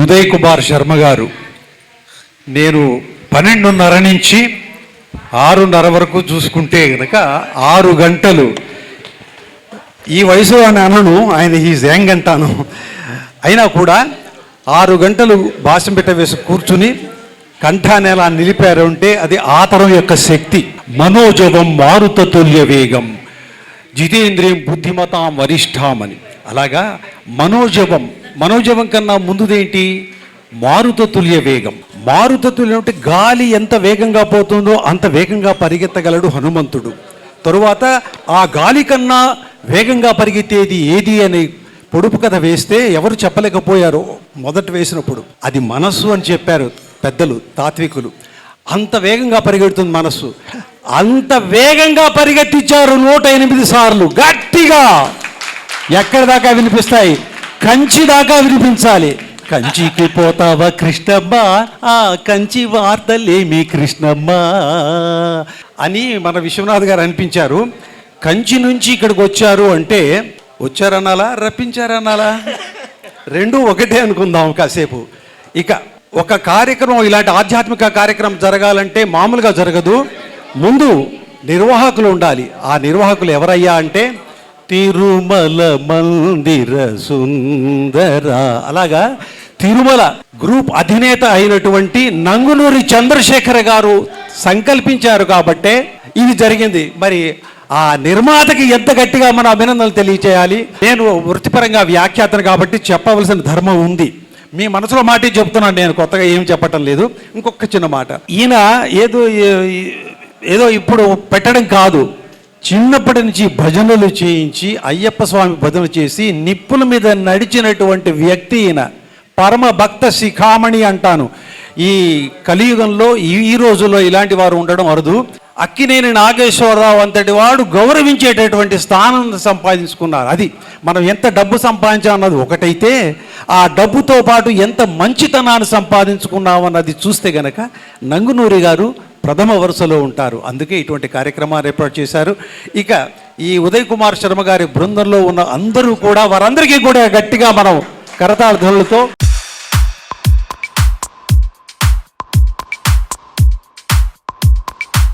ఉదయ్ కుమార్ శర్మ గారు, నేను 12:30 నుంచి 6:30 వరకు చూసుకుంటే కనుక 6 గంటలు, ఈ వయసులో అని అనను, ఆయన ఈజ్ యంగ్ అంటాను, అయినా కూడా 6 గంటలు బాసం పెట్ట వేసి కూర్చుని కంఠాన్ని ఎలా నిలిపారు అంటే అది ఆతరం యొక్క శక్తి. మనోజవం మారుతతుల్య వేగం జితేంద్రియం బుద్ధిమతాం వరిష్టామని. అలాగా మనోజవం కన్నా ముందుదేంటి? మారుతతుల్య వేగం. మారుతతుల్యం అంటే గాలి ఎంత వేగంగా పోతుందో అంత వేగంగా పరిగెత్తగలడు హనుమంతుడు. తరువాత ఆ గాలి కన్నా వేగంగా పరిగెత్తేది ఏది అని పొడుపు కథ వేస్తే ఎవరు చెప్పలేకపోయారు మొదట వేసినప్పుడు. అది మనస్సు అని చెప్పారు పెద్దలు, తాత్వికులు. అంత వేగంగా పరిగెడుతుంది మనస్సు. అంత వేగంగా పరిగెత్తించారు 108 సార్లు గట్టిగా. ఎక్కడి దాకా వినిపిస్తాయి? కంచి దాకా వినిపించాలి. కంచికి పోతావా కృష్ణమ్మ, ఆ కంచి వార్తలేమి కృష్ణమ్మ అని మన విశ్వనాథ్ గారు అనిపించారు. కంచి నుంచి ఇక్కడికి వచ్చారు అంటే వచ్చారనాలా, రప్పించారనాలా? రెండు ఒకటే అనుకుందాం కాసేపు. ఇక ఒక కార్యక్రమం, ఇలాంటి ఆధ్యాత్మిక కార్యక్రమం జరగాలంటే మామూలుగా జరగదు. ముందు నిర్వాహకులు ఉండాలి. ఆ నిర్వాహకులు ఎవరయ్యా అంటే తిరుమల మందిర సుందర. అలాగా తిరుమల గ్రూప్ అధినేత అయినటువంటి నంగునూరి చంద్రశేఖర్ గారు సంకల్పించారు కాబట్టే ఇది జరిగింది. మరి ఆ నిర్మాతకి ఎంత గట్టిగా మన అభినందనలు తెలియచేయాలి. నేను వృత్తిపరంగా వ్యాఖ్యాతను కాబట్టి చెప్పవలసిన ధర్మం ఉంది. మీ మనసులో మాట చెప్తున్నాను, నేను కొత్తగా ఏం చెప్పటం లేదు. ఇంకొక చిన్న మాట, ఈయన ఏదో ఇప్పుడు పెట్టడం కాదు, చిన్నప్పటి నుంచి భజనలు చేయించి అయ్యప్ప స్వామి భజనలు చేసి నిప్పుల మీద నడిచినటువంటి వ్యక్తి ఈయన. పరమ భక్త శిఖామణి అంటాను. ఈ కలియుగంలో ఈ రోజుల్లో ఇలాంటి వారు ఉండడం అరుదు. అక్కినేని నాగేశ్వరరావు అంతటి వాడు గౌరవించేటటువంటి స్థానం సంపాదించుకున్నారు. అది మనం ఎంత డబ్బు సంపాదించాం అన్నది ఒకటైతే, ఆ డబ్బుతో పాటు ఎంత మంచితనాన్ని సంపాదించుకున్నామన్నది చూస్తే గనక నంగునూరి గారు ప్రథమ వరుసలో ఉంటారు. అందుకే ఇటువంటి కార్యక్రమాలు ఏర్పాటు చేశారు. ఇక ఈ ఉదయ్ కుమార్ శర్మ గారి బృందంలో ఉన్న అందరూ కూడా, వారందరికీ కూడా గట్టిగా మనం కరతాళ ధ్వనులతో